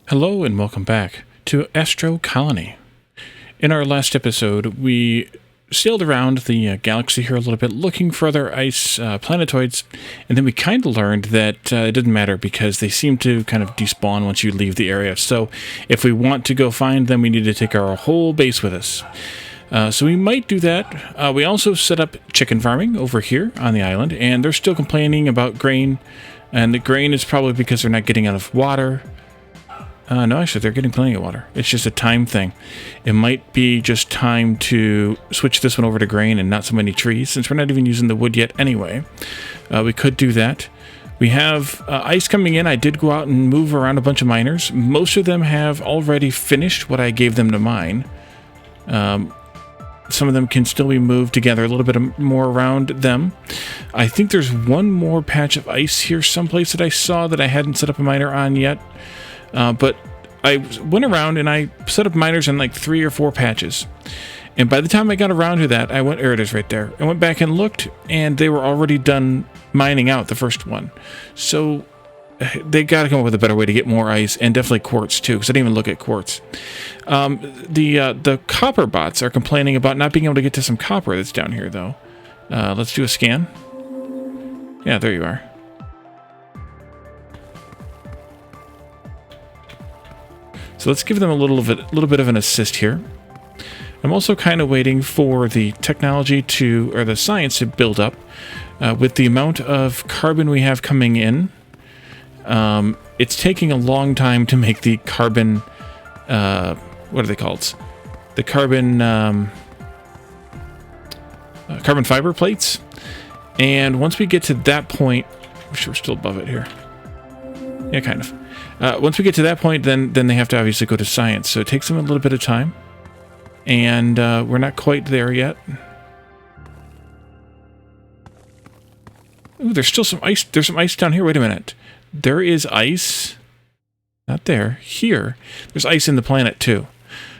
Hello and welcome back to Astro Colony. In our last episode, we sailed around the galaxy here a little bit looking for other ice planetoids, and then we kind of learned that it didn't matter because they seem to kind of despawn once you leave the area. So if we want to go find them, we need to take our whole base with us. So we might do that. We also set up chicken farming over here on the island, and they're still complaining about grain, and the grain is probably because they're not getting enough water. No, actually, they're getting plenty of water. It's just a time thing. It might be just time to switch this one over to grain and not so many trees, since we're not even using the wood yet anyway. We could do that. We have ice coming in. I did go out and move around a bunch of miners. Most of them have already finished what I gave them to mine. Some of them can still be moved together, a little bit more around them. I think there's one more patch of ice here someplace that I saw that I hadn't set up a miner on yet. But I went around and I set up miners in like 3 or 4 patches. And by the time I got around to that, there it is right there. I went back and looked, and they were already done mining out the first one. So they got to come up with a better way to get more ice, and definitely quartz too, because I didn't even look at quartz. The copper bots are complaining about not being able to get to some copper that's down here, though. Let's do a scan. Yeah, there you are. So let's give them a little bit of an assist here. I'm also kind of waiting for the technology or the science to build up. With the amount of carbon we have coming in, it's taking a long time to make the carbon, what are they called? The carbon fiber plates. And once we get to that point, I'm sure we're still above it here. Yeah, kind of. Once we get to that point, then they have to obviously go to science. So it takes them a little bit of time. And we're not quite there yet. Ooh, there's still some ice. There's some ice down here. Wait a minute. There is ice. Not there. Here. There's ice in the planet, too.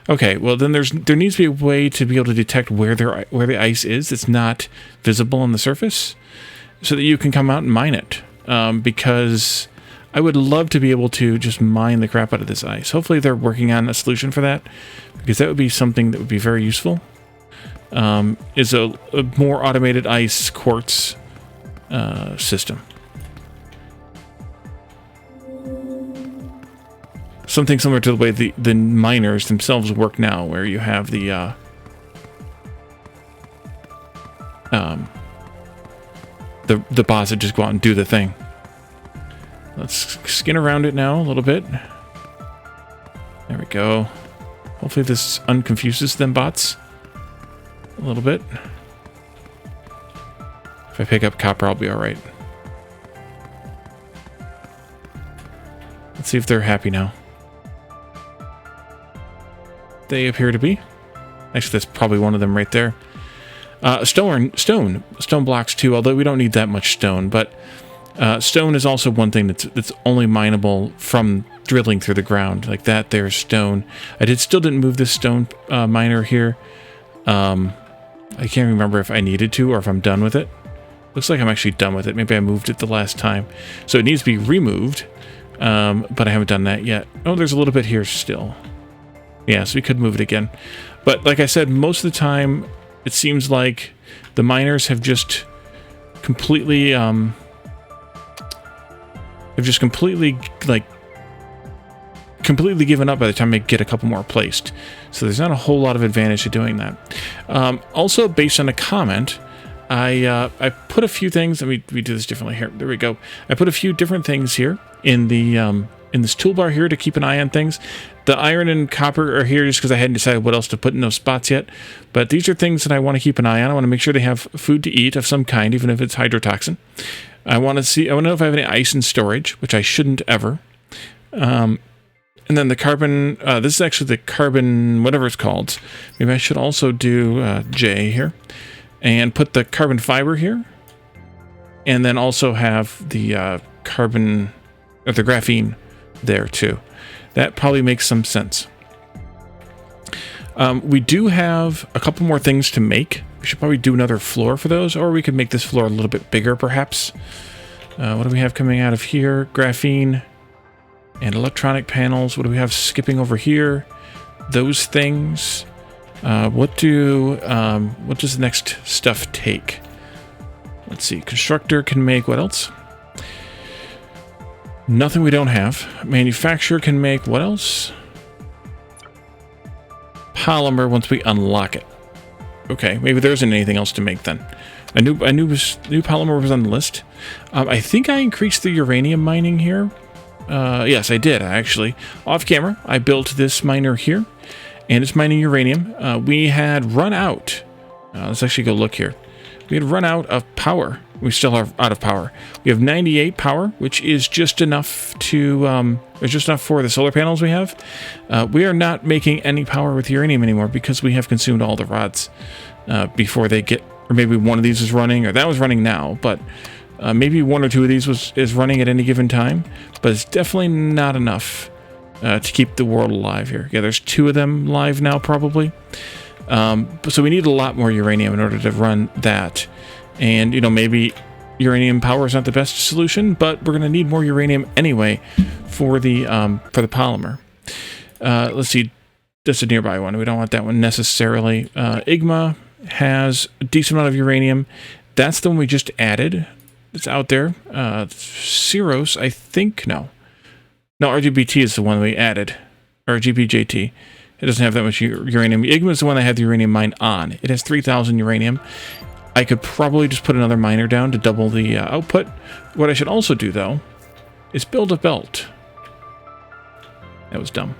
Okay, well, then there needs to be a way to be able to detect where the ice is that's not visible on the surface, so that you can come out and mine it. Because I would love to be able to just mine the crap out of this ice. Hopefully they're working on a solution for that, because that would be something that would be very useful. Is a more automated ice quartz system. Something similar to the way the miners themselves work now, where you have the bots that just go out and do the thing. Let's skin around it now a little bit. There we go. Hopefully this unconfuses them bots a little bit. If I pick up copper, I'll be alright. Let's see if they're happy now. They appear to be. Actually, that's probably one of them right there. Stone blocks too, although we don't need that much stone, but stone is also one thing that's only mineable from drilling through the ground. Like that, there's stone. I still didn't move this stone miner here. I can't remember if I needed to or if I'm done with it. Looks like I'm actually done with it. Maybe I moved it the last time. So it needs to be removed, but I haven't done that yet. Oh, there's a little bit here still. Yeah, so we could move it again. But like I said, most of the time, it seems like the miners have just completely... They've just completely given up by the time I get a couple more placed. So there's not a whole lot of advantage to doing that. Also, based on a comment, I put a few things. Let me do this differently here. There we go. I put a few different things here in the in this toolbar here to keep an eye on things. The iron and copper are here just because I hadn't decided what else to put in those spots yet. But these are things that I want to keep an eye on. I want to make sure they have food to eat of some kind, even if it's hydrotoxin. I want to know if I have any ice in storage, which I shouldn't ever. And then the carbon, this is actually the carbon, whatever it's called. Maybe I should also do J here. And put the carbon fiber here. And then also have the carbon, or the graphene there too. That probably makes some sense. We do have a couple more things to make. We should probably do another floor for those, or we could make this floor a little bit bigger, perhaps. What do we have coming out of here? Graphene. And electronic panels, what do we have skipping over here? Those things. What does the next stuff take? Let's see. Constructor can make what else? Nothing we don't have. Manufacturer can make what else? Polymer once we unlock it. Okay, maybe there isn't anything else to make then. I knew polymer was on the list. I think I increased the uranium mining here. Yes, I did, actually. Off camera, I built this miner here, and it's mining uranium. We had run out. Let's actually go look here. We had run out of power. We still are out of power. We have 98 power, which is just enough to, it's just enough for the solar panels we have. We are not making any power with uranium anymore because we have consumed all the rods before they get, or maybe one of these is running, or that was running now, but maybe one or two of these is running at any given time, but it's definitely not enough to keep the world alive here. Yeah, there's 2 of them live now, probably. So we need a lot more uranium in order to run that. And, you know, maybe uranium power is not the best solution, but we're going to need more uranium anyway for the polymer. Let's see. That's a nearby one. We don't want that one necessarily. Igma has a decent amount of uranium. That's the one we just added. It's out there. Ceros, I think, no. No, RGBT is the one we added. RGBJT. It doesn't have that much uranium. Igma is the one I have the uranium mine on. It has 3,000 uranium. I could probably just put another miner down to double the output. What I should also do, though, is build a belt. That was dumb.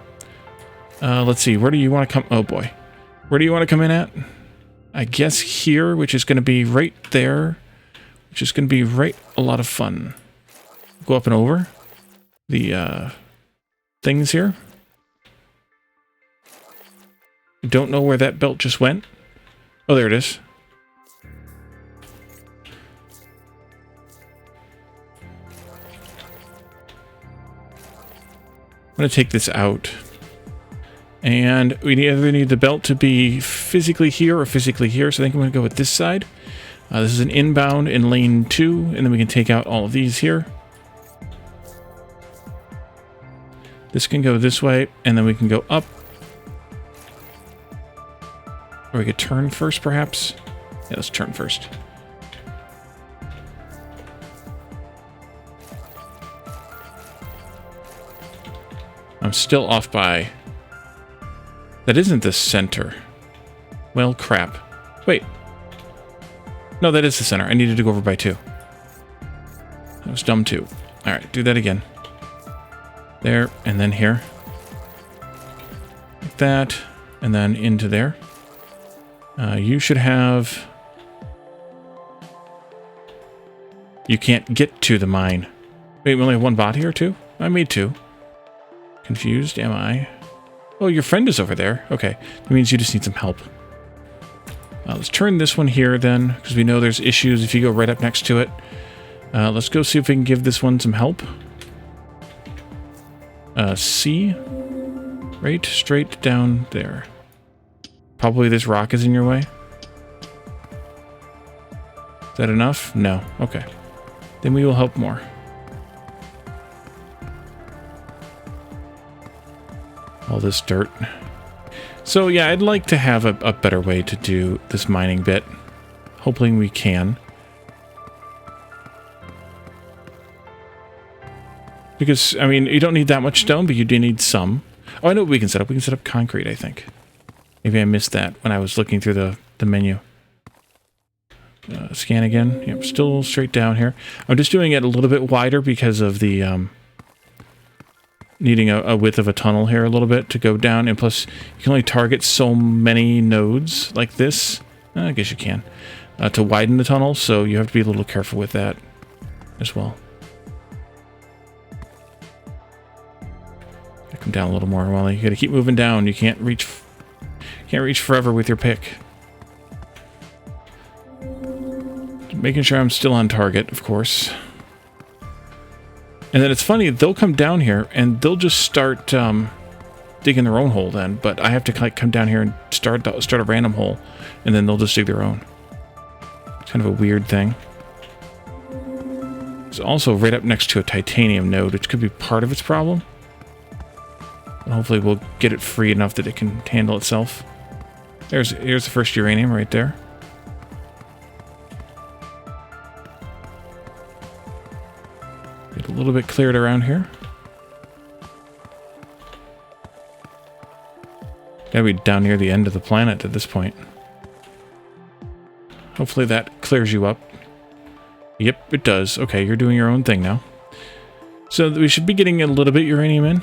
Let's see. Where do you want to come? Oh, boy. Where do you want to come in at? I guess here, which is going to be right there. Which is going to be right a lot of fun. Go up and over the things here. Don't know where that belt just went. Oh, there it is. I'm going to take this out. And we either need the belt to be physically here or physically here. So I think I'm going to go with this side. This is an inbound in lane 2. And then we can take out all of these here. This can go this way. And then we can go up. Or we could turn first, perhaps. Yeah, let's turn first. I'm still off by... That isn't the center. Well, crap. Wait. No, that is the center. I needed to go over by 2. That was dumb too. Alright, do that again. There, and then here. Like that, and then into there. You should have... You can't get to the mine. Wait, we only have 1 bot here too? I made 2. Confused, am I? Oh, your friend is over there. Okay, that means you just need some help. Let's turn this one here then, because we know there's issues if you go right up next to it. Let's go see if we can give this one some help. C. Right straight down there. Probably this rock is in your way. Is that enough? No. Okay. Then we will help more. All this dirt. So yeah, I'd like to have a better way to do this mining bit. Hopefully we can. Because, I mean, you don't need that much stone, but you do need some. Oh, I know what we can set up. We can set up concrete, I think. Maybe I missed that when I was looking through the menu. Scan again. Yep, still straight down here. I'm just doing it a little bit wider because of the... needing a width of a tunnel here a little bit to go down, and plus you can only target so many nodes like this. I guess you can to widen the tunnel, so you have to be a little careful with that as well. Come down a little more, Wally. You got to keep moving down. You can't reach forever with your pick. Making sure I'm still on target, of course. And then it's funny, they'll come down here and they'll just start digging their own hole then, but I have to like come down here and start a random hole, and then they'll just dig their own. It's kind of a weird thing. It's also right up next to a titanium node, which could be part of its problem. And hopefully we'll get it free enough that it can handle itself. Here's the first uranium right there. Get a little bit cleared around here. Gotta be down near the end of the planet at this point. Hopefully that clears you up. Yep, it does. Okay, you're doing your own thing now. So we should be getting a little bit uranium in.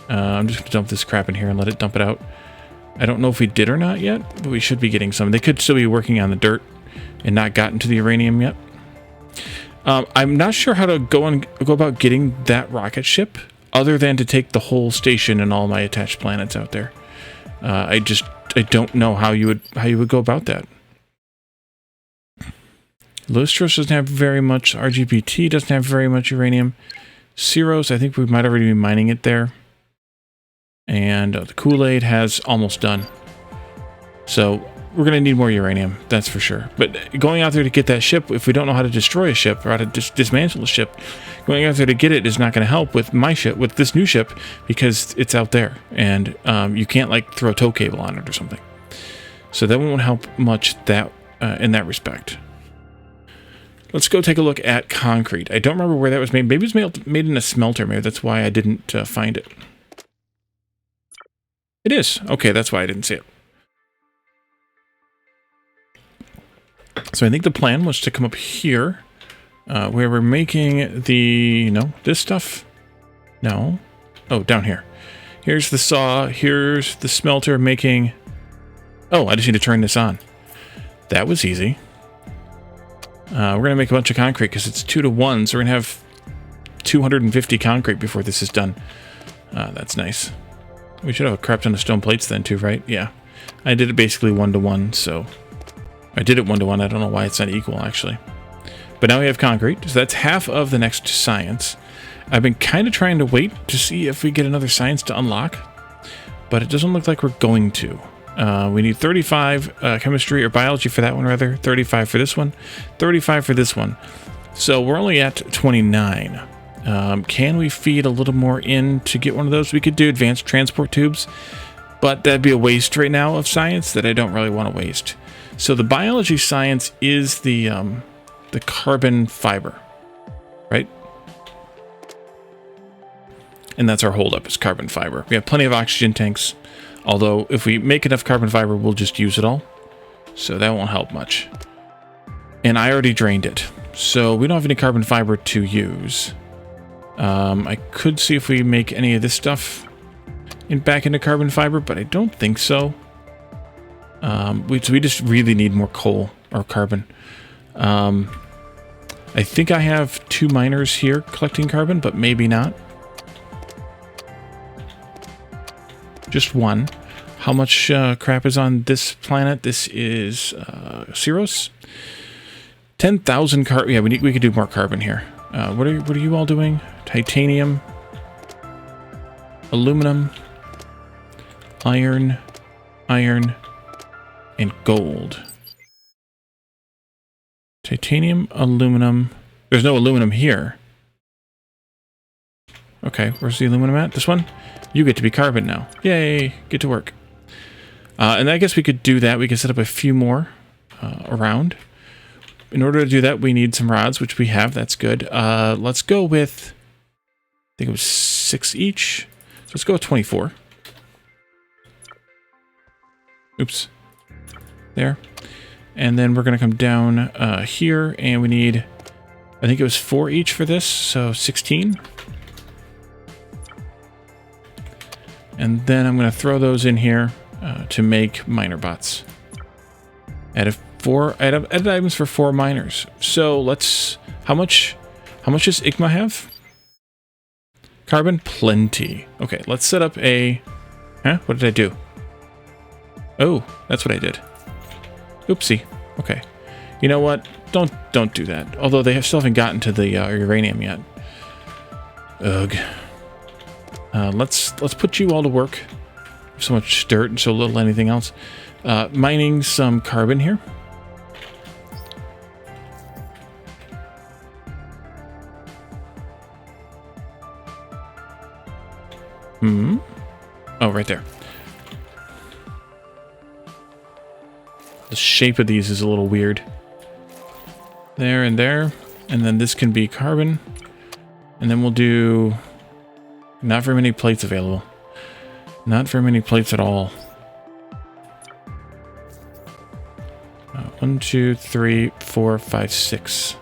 I'm just going to dump this crap in here and let it dump it out. I don't know if we did or not yet, but we should be getting some. They could still be working on the dirt and not gotten to the uranium yet. I'm not sure how to go about getting that rocket ship other than to take the whole station and all my attached planets out there. I don't know how you would go about that. Lustros doesn't have very much. RGBT doesn't have very much uranium. Ceros, I think we might already be mining it there. And the Kool-Aid has almost done. So we're going to need more uranium, that's for sure. But going out there to get that ship, if we don't know how to destroy a ship or how to dismantle a ship, going out there to get it is not going to help with my ship, with this new ship, because it's out there. And you can't like throw a tow cable on it or something. So that won't help much in that respect. Let's go take a look at concrete. I don't remember where that was made. Maybe it was made in a smelter. Maybe that's why I didn't find it. It is. Okay, that's why I didn't see it. So I think the plan was to come up here, where we're making this stuff. No. Oh, down here. Here's the saw. Here's the smelter making... Oh, I just need to turn this on. That was easy. We're going to make a bunch of concrete because it's 2 to 1, so we're going to have 250 concrete before this is done. That's nice. We should have a crap ton of stone plates then too, right? Yeah. I did it basically 1 to 1, so... I did it 1 to 1. I don't know why it's not equal, actually. But now we have concrete, so that's half of the next science. I've been kind of trying to wait to see if we get another science to unlock, but it doesn't look like we're going to. We need 35 chemistry or biology for that one, rather. 35 for this one. 35 for this one. So we're only at 29. Can we feed a little more in to get one of those? We could do advanced transport tubes, but that'd be a waste right now of science that I don't really want to waste. So the biology science is the carbon fiber, right? And that's our holdup, is carbon fiber. We have plenty of oxygen tanks, although if we make enough carbon fiber, we'll just use it all. So that won't help much. And I already drained it, so we don't have any carbon fiber to use. I could see if we make any of this stuff back into carbon fiber, but I don't think so. We just really need more coal or carbon. I think I have 2 miners here collecting carbon, but maybe not. Just 1. How much crap is on this planet? This is Ceros. 10,000 carbon. Yeah, we could do more carbon here. What are you all doing? Titanium, aluminum, iron, and gold. Titanium, aluminum. There's no aluminum here. Okay, where's the aluminum at? This one? You get to be carbon now. Yay, get to work. And I guess we could do that. We could set up a few more around. In order to do that, we need some rods, which we have. That's good. Let's go with, I think it was 6 each. So let's go with 24. Oops. There. And then we're going to come down here, and we need, I think it was 4 each for this, so 16. And then I'm going to throw those in here to make miner bots. Added items for 4 miners. So let's, how much does Igma have? Carbon? Plenty. Okay, let's set up a, what did I do? Oh, that's what I did. Oopsie. Okay. You know what? Don't do that. Although they still haven't gotten to the uranium yet. Ugh. Let's put you all to work. So much dirt and so little anything else. Mining some carbon here. Oh, right there. The shape of these is a little weird. There and there. And then this can be carbon. And then we'll do... Not very many plates available. Not very many plates at all. 1, 2, 3, 4, 5, 6.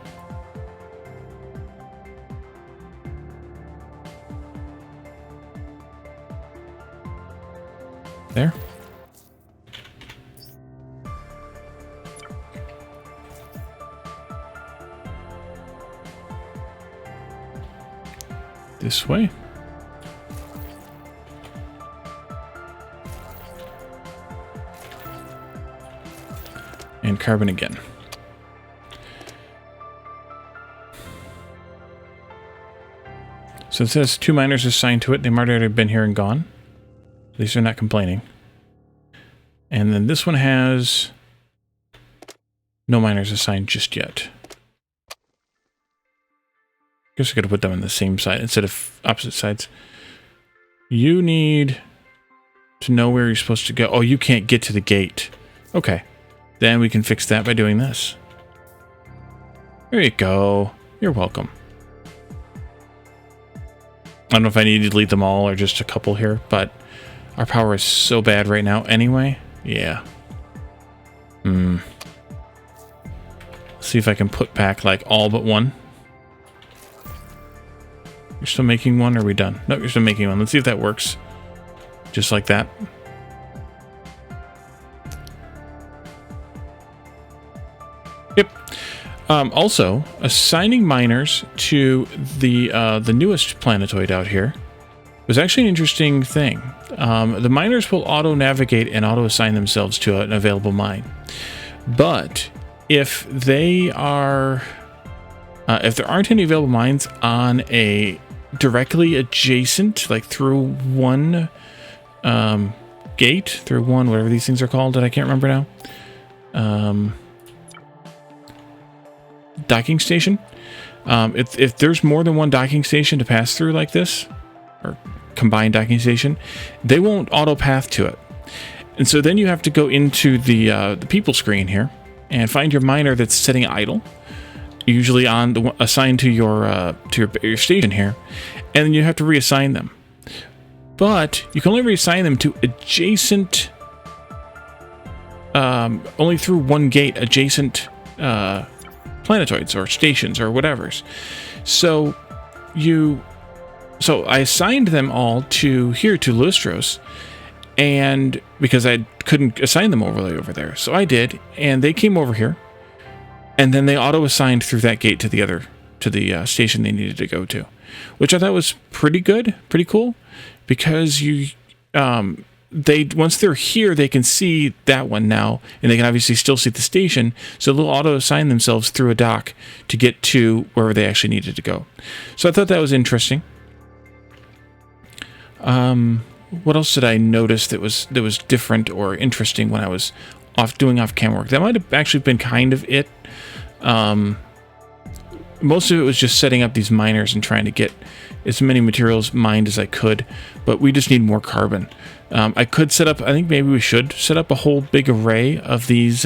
There. This way. And carbon again. So it says 2 miners assigned to it. They might already have been here and gone. At least they're not complaining. And then this one has no miners assigned just yet. Guess I could put them on the same side instead of opposite sides. You need to know where you're supposed to go. Oh, you can't get to the gate. Okay. Then we can fix that by doing this. There you go. You're welcome. I don't know if I need to delete them all or just a couple here, but our power is so bad right now anyway. Yeah. See if I can put back like all but one. You're still making one, or are we done? No, you're still making one. Let's see if that works. Just like that. Yep. Also, assigning miners to the newest planetoid out here was actually an interesting thing. The miners will auto-navigate and auto-assign themselves to an available mine. But if they are... if there aren't any available mines on a directly adjacent, like through one gate, through one, whatever these things are called that I can't remember now, docking station. If there's more than one docking station to pass through like this, or combined docking station, they won't auto path to it. And so then you have to go into the people screen here and find your miner that's sitting idle, usually on the assigned to your station here, and then you have to reassign them. But you can only reassign them to adjacent, only through one gate, adjacent planetoids or stations or whatever's. So I assigned them all to here to Lustros, and because I couldn't assign them overlay over there, so I did, and they came over here. And then they auto-assigned through that gate to the station they needed to go to, which I thought was pretty good, pretty cool, because once they're here, they can see that one now, and they can obviously still see the station, so they'll auto-assign themselves through a dock to get to wherever they actually needed to go. So I thought that was interesting. What else did I notice that was different or interesting when I was doing off-camera work? That might have actually been kind of it. Most of it was just setting up these miners and trying to get as many materials mined as I could, but we just need more carbon. I could set up, I think maybe we should set up a whole big array of these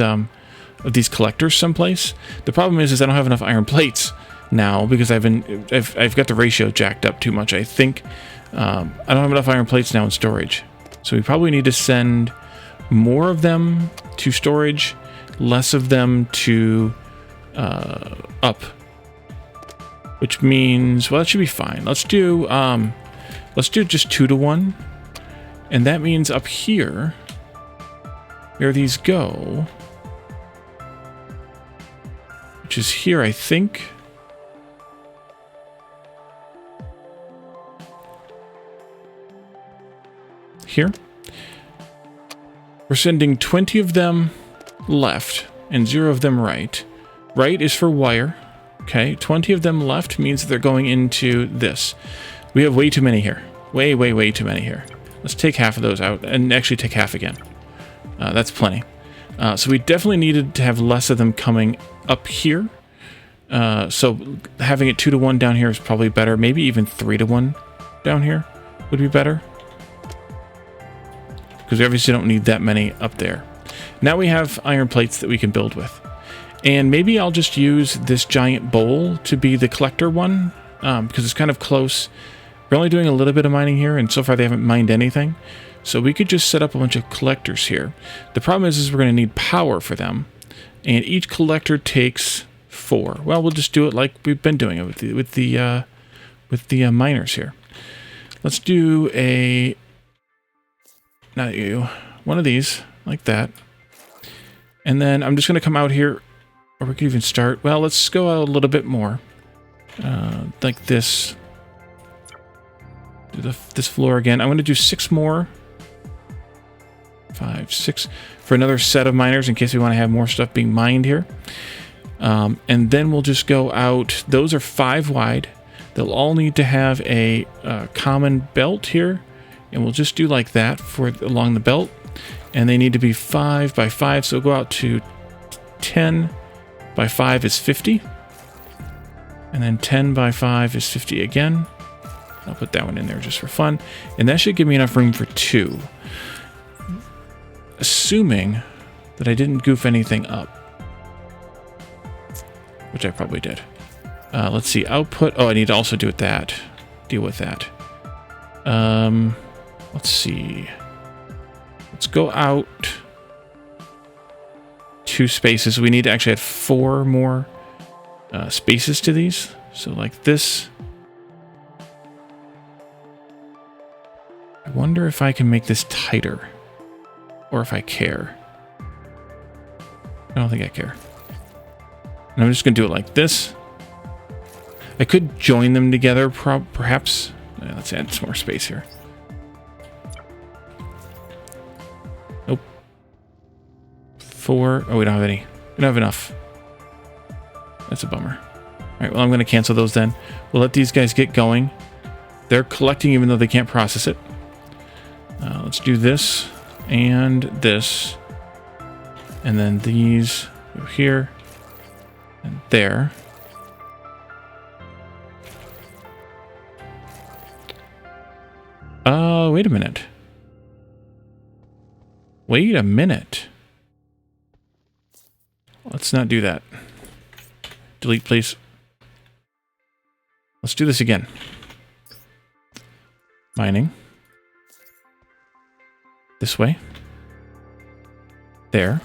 collectors someplace. The problem is I don't have enough iron plates now because I've got the ratio jacked up too much. I think I don't have enough iron plates now in storage, so we probably need to send more of them to storage, less of them to up, which means, well, that should be fine. Let's do just 2 to 1, and that means up here where these go, which is here, I think. Here. We're sending 20 of them left and 0 of them right. Right is for wire. Okay, 20 of them left means that they're going into this. We have way too many here. Way, way, way too many here. Let's take half of those out and actually take half again. That's plenty. So we definitely needed to have less of them coming up here. So having it 2 to 1 down here is probably better. Maybe even 3 to 1 down here would be better. because we obviously don't need that many up there. Now we have iron plates that we can build with. And maybe I'll just use this giant bowl to be the collector one, because it's kind of close. We're only doing a little bit of mining here, and so far they haven't mined anything. So we could just set up a bunch of collectors here. The problem is we're going to need power for them, and each collector takes 4. Well, we'll just do it like we've been doing it with the miners here. Let's do one of these like that, and then I'm just going to come out here, or we could even start. Well, let's go out a little bit more, like this. Do this floor again. I'm going to do 6 more. 5, 6 for another set of miners in case we want to have more stuff being mined here. And then we'll just go out. Those are 5 wide. They'll all need to have a common belt here, and we'll just do like that for along the belt. And they need to be 5 by 5, so we'll go out to 10 by 5 is 50, and then 10 by 5 is 50 again. I'll put that one in there just for fun, and that should give me enough room for 2. Assuming that I didn't goof anything up, which I probably did. Let's see, output. Oh, I need to also deal with that. Let's see. Let's go out 2 spaces. We need to actually add 4 more spaces to these. So like this. I wonder if I can make this tighter. Or if I care. I don't think I care. And I'm just going to do it like this. I could join them together, perhaps. Let's add some more space here. Nope. 4. Oh, we don't have any. We don't have enough. That's a bummer. All right, well, I'm going to cancel those then. We'll let these guys get going. They're collecting even though they can't process it. Let's do this. And this, and then these go here and there. Wait a minute. Wait a minute. Let's not do that. Delete, please. Let's do this again. Mining. This way. There.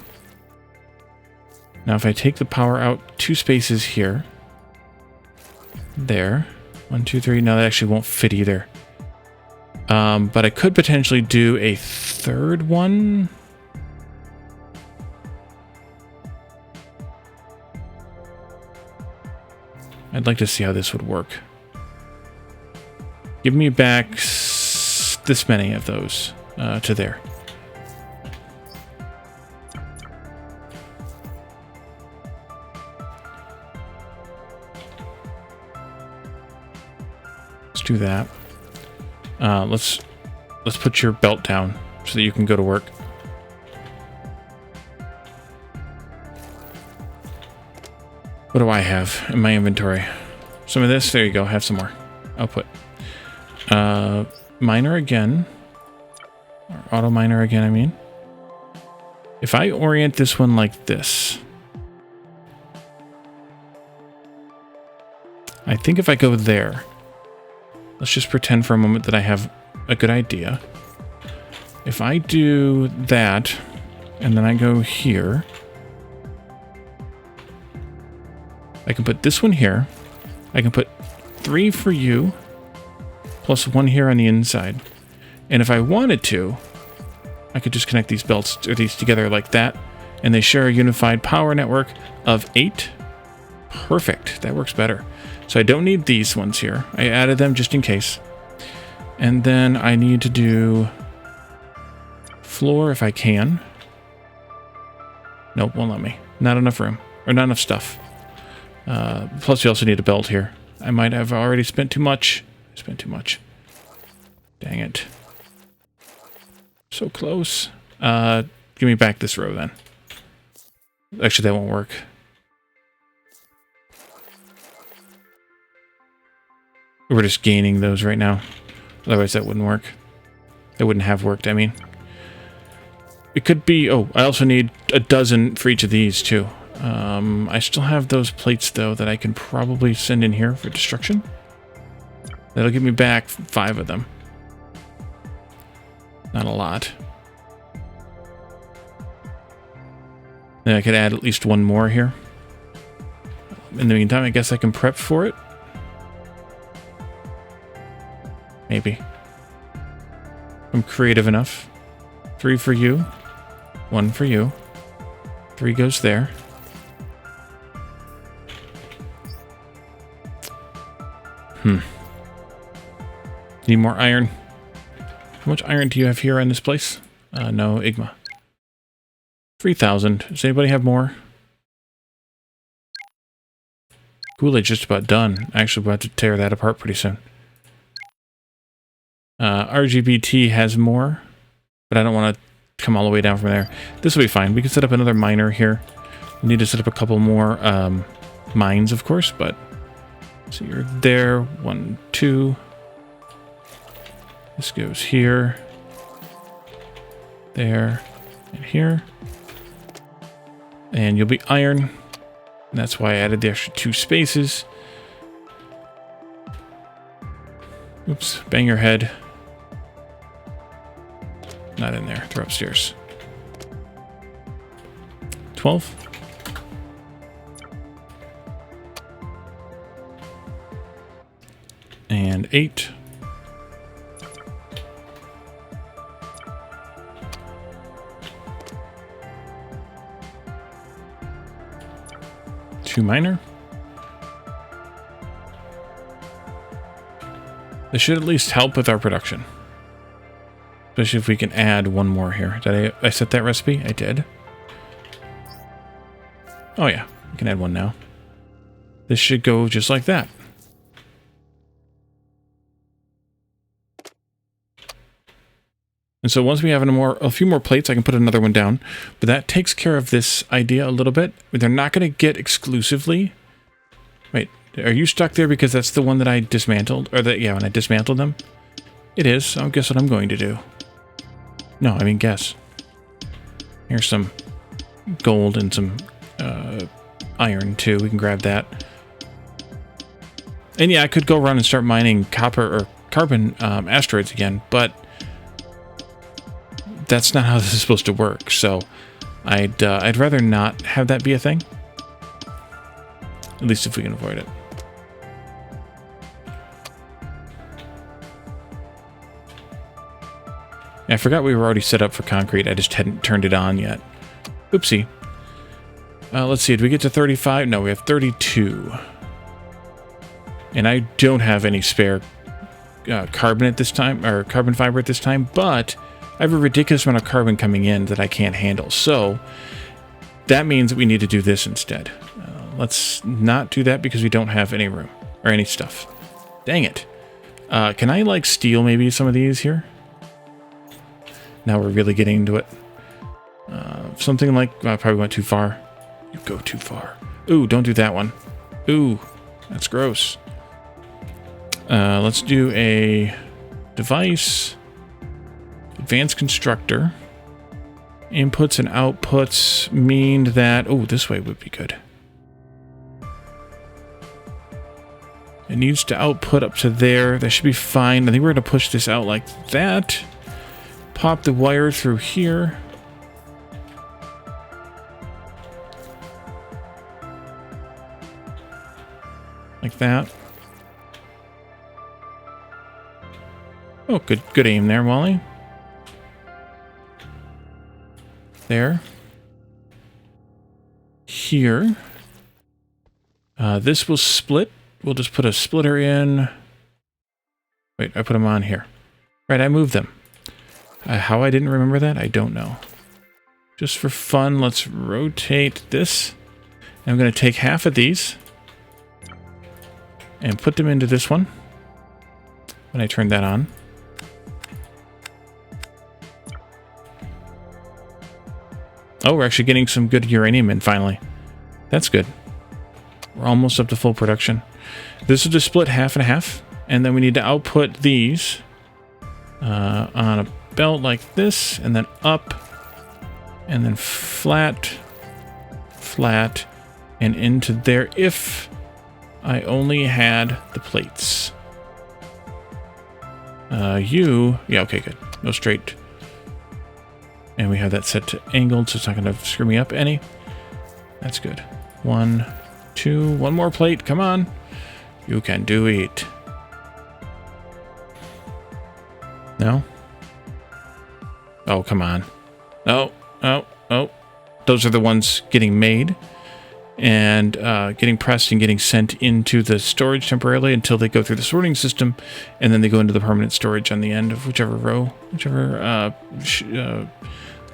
Now if I take the power out 2 spaces here. There. 1, 2, 3. No, that actually won't fit either. But I could potentially do a 3rd one. I'd like to see how this would work. Give me back this many of those. To there. Let's do that. Let's put your belt down so that you can go to work. What do I have in my inventory? Some of this. There you go. Have some more. Output. Miner again. Or auto miner again, I mean. If I orient this one like this, I think if I go there, let's just pretend for a moment that I have a good idea. If I do that, and then I go here, I can put this one here. I can put 3 for you, plus 1 here on the inside. And if I wanted to, I could just connect these belts or these together like that, and they share a unified power network of 8. Perfect. That works better. So I don't need these ones here. I added them just in case. And then I need to do floor if I can. Nope, won't let me. Not enough room. Or not enough stuff. Plus we also need a belt here. I might have already spent too much. I spent too much. Dang it. So close. Give me back this row then. Actually, that won't work. We're just gaining those right now. Otherwise, that wouldn't work. It wouldn't have worked, I mean. it could be... Oh, I also need a dozen for each of these, too. I still have those plates, though, that I can probably send in here for destruction. That'll give me back 5 of them. Not a lot. Then I could add at least 1 more here. In the meantime, I guess I can prep for it. Maybe. I'm creative enough. 3 for you. 1 for you. 3 goes there. Need more iron. How much iron do you have here in this place? No, Igma. 3,000. Does anybody have more? Kool-Aid's just about done. Actually, we're about to tear that apart pretty soon. RGBT has more, but I don't want to come all the way down from there. This will be fine. We can set up another miner here. We need to set up a couple more mines, of course, but... So you're there. 1, 2... This goes here, there, and here. And you'll be iron. And that's why I added the extra 2 spaces. Oops, bang your head. Not in there, they're upstairs. 12. And 8. 2 miner. This should at least help with our production. Especially if we can add 1 more here. Did I set that recipe? I did. Oh yeah, we can add 1 now. This should go just like that. And so once we have a few more plates, I can put another one down. But that takes care of this idea a little bit. They're not going to get exclusively... Wait, are you stuck there because that's the one that I dismantled? Or that, yeah, when I dismantled them? It is, so guess what I'm going to do. No, I mean guess. Here's some gold and some iron too. We can grab that. And yeah, I could go around and start mining copper or carbon asteroids again, but... That's not how this is supposed to work, so I'd rather not have that be a thing. At least if we can avoid it. I forgot we were already set up for concrete. I just hadn't turned it on yet. Oopsie. Let's see. Did we get to 35? No, we have 32. And I don't have any spare carbon at this time, or carbon fiber at this time, but I have a ridiculous amount of carbon coming in that I can't handle. So that means that we need to do this instead. Let's not do that because we don't have any room or any stuff. Dang it. Can I like steal maybe some of these here? Now we're really getting into it. Something like, I probably went too far. You go too far. Ooh, don't do that one. Ooh, that's gross. Let's do a device. Advanced constructor. Inputs and outputs mean that... Oh, this way would be good. It needs to output up to there. That should be fine. I think we're going to push this out like that. Pop the wire through here. Like that. Oh, good aim there, Wally. There. Here. This will split. We'll just put a splitter in. Wait, I put them on here. Right, I moved them. How I didn't remember that, I don't know. Just for fun, let's rotate this. I'm going to take half of these and put them into this one when I turn that on. Oh, we're actually getting some good uranium in finally. That's good. We're almost up to full production. This will just split half and half, and then we need to output these on a belt like this, and then up and then flat, flat, and into there if I only had the plates. Yeah, okay, good. No straight. And we have that set to angled, so it's not going to screw me up any. That's good. 1, 2, one more plate. Come on. You can do it. No? Oh, come on. Oh. Those are the ones getting made and getting pressed and getting sent into the storage temporarily until they go through the sorting system, and then they go into the permanent storage on the end of whichever row, whichever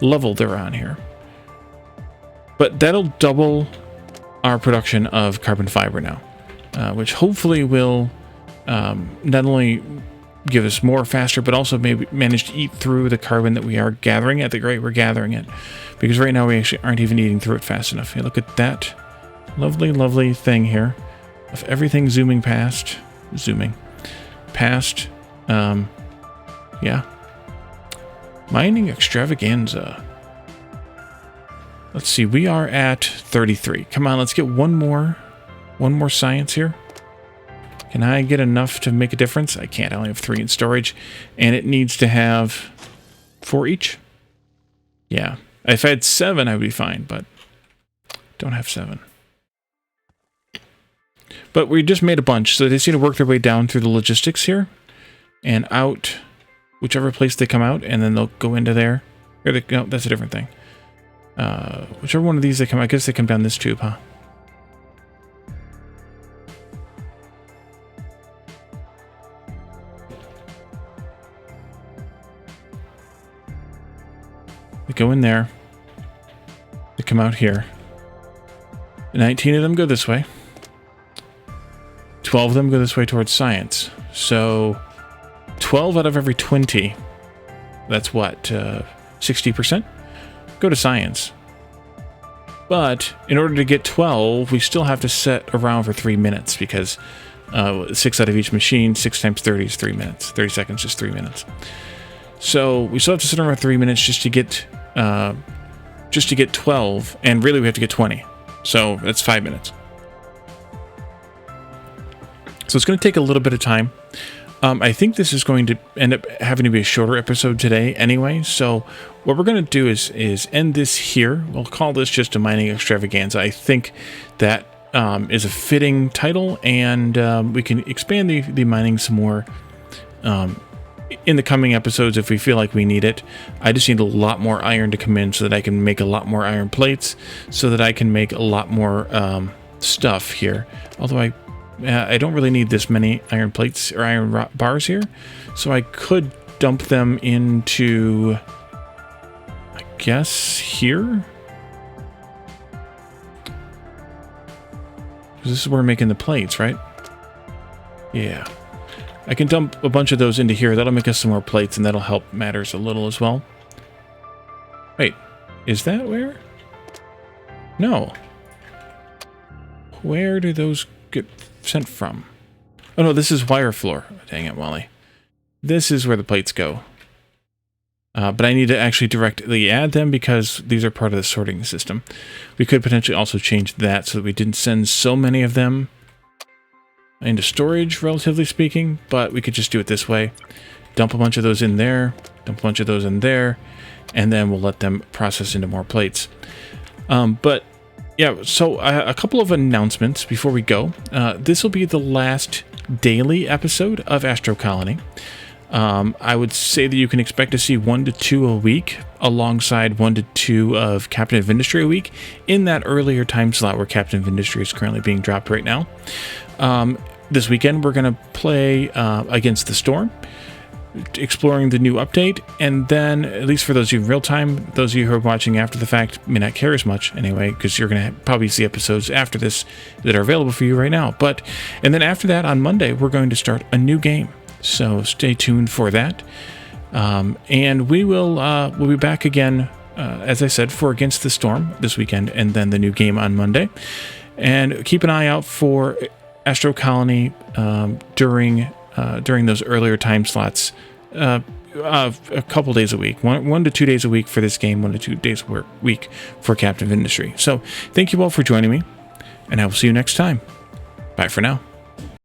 level they're on here. But that'll double our production of carbon fiber now, which hopefully will not only give us more faster, but also maybe manage to eat through the carbon that we are gathering at the rate we're gathering it. Because right now we actually aren't even eating through it fast enough. Hey, look at that lovely, lovely thing here of everything zooming past. Yeah. Mining Extravaganza. Let's see, we are at 33. Come on, let's get one more science here. Can I get enough to make a difference? I can't. I only have 3 in storage, and it needs to have 4 each. Yeah. If I had 7, I would be fine, but don't have 7. But we just made a bunch, so they just need to work their way down through the logistics here and out whichever place they come out, and then they'll go into there. No, that's a different thing. Whichever one of these they come, I guess they come down this tube, huh? They go in there. They come out here. 19 of them go this way. 12 of them go this way towards science. So 12 out of every 20, that's what, 60%? Go to science. But in order to get 12, we still have to sit around for 3 minutes because 6 out of each machine, 6 times 30 is 3 minutes. 30 seconds is 3 minutes. So we still have to sit around 3 minutes just to get 12, and really we have to get 20. So that's 5 minutes. So it's going to take a little bit of time. I think this is going to end up having to be a shorter episode today anyway. So what we're going to do is end this here. We'll call this just a mining extravaganza. I think that is a fitting title, and we can expand the mining some more in the coming episodes if we feel like we need it. I just need a lot more iron to come in so that I can make a lot more iron plates, so that I can make a lot more stuff here. Although I don't really need this many iron plates or iron bars here, so I could dump them into, I guess, here? Because this is where we're making the plates, right? Yeah. I can dump a bunch of those into here. That'll make us some more plates, and that'll help matters a little as well. Wait, is that where? No. Where do those get sent from? Oh no, this is wire floor. Dang it, Wally. This is where the plates go. But I need to actually directly add them because these are part of the sorting system. We could potentially also change that so that we didn't send so many of them into storage, relatively speaking, but we could just do it this way. Dump a bunch of those in there, dump a bunch of those in there, and then we'll let them process into more plates. But yeah, so a couple of announcements before we go. This will be the last daily episode of Astro Colony. I would say that you can expect to see 1 to 2 a week, alongside 1 to 2 of Captain of Industry a week, in that earlier time slot where Captain of Industry is currently being dropped right now. This weekend, we're going to play Against the Storm, exploring the new update, and then, at least for those of you in real time, those of you who are watching after the fact may not care as much anyway, because you're going to probably see episodes after this that are available for you right now. And then after that, on Monday, we're going to start a new game. So stay tuned for that. And we'll be back again, as I said, for Against the Storm this weekend, and then the new game on Monday. And keep an eye out for Astro Colony during those earlier time slots. a couple days a week, 1 to 2 days a week for this game, 1 to 2 days a week for Captive Industry. So thank you all for joining me, and I will see you next time. Bye for now.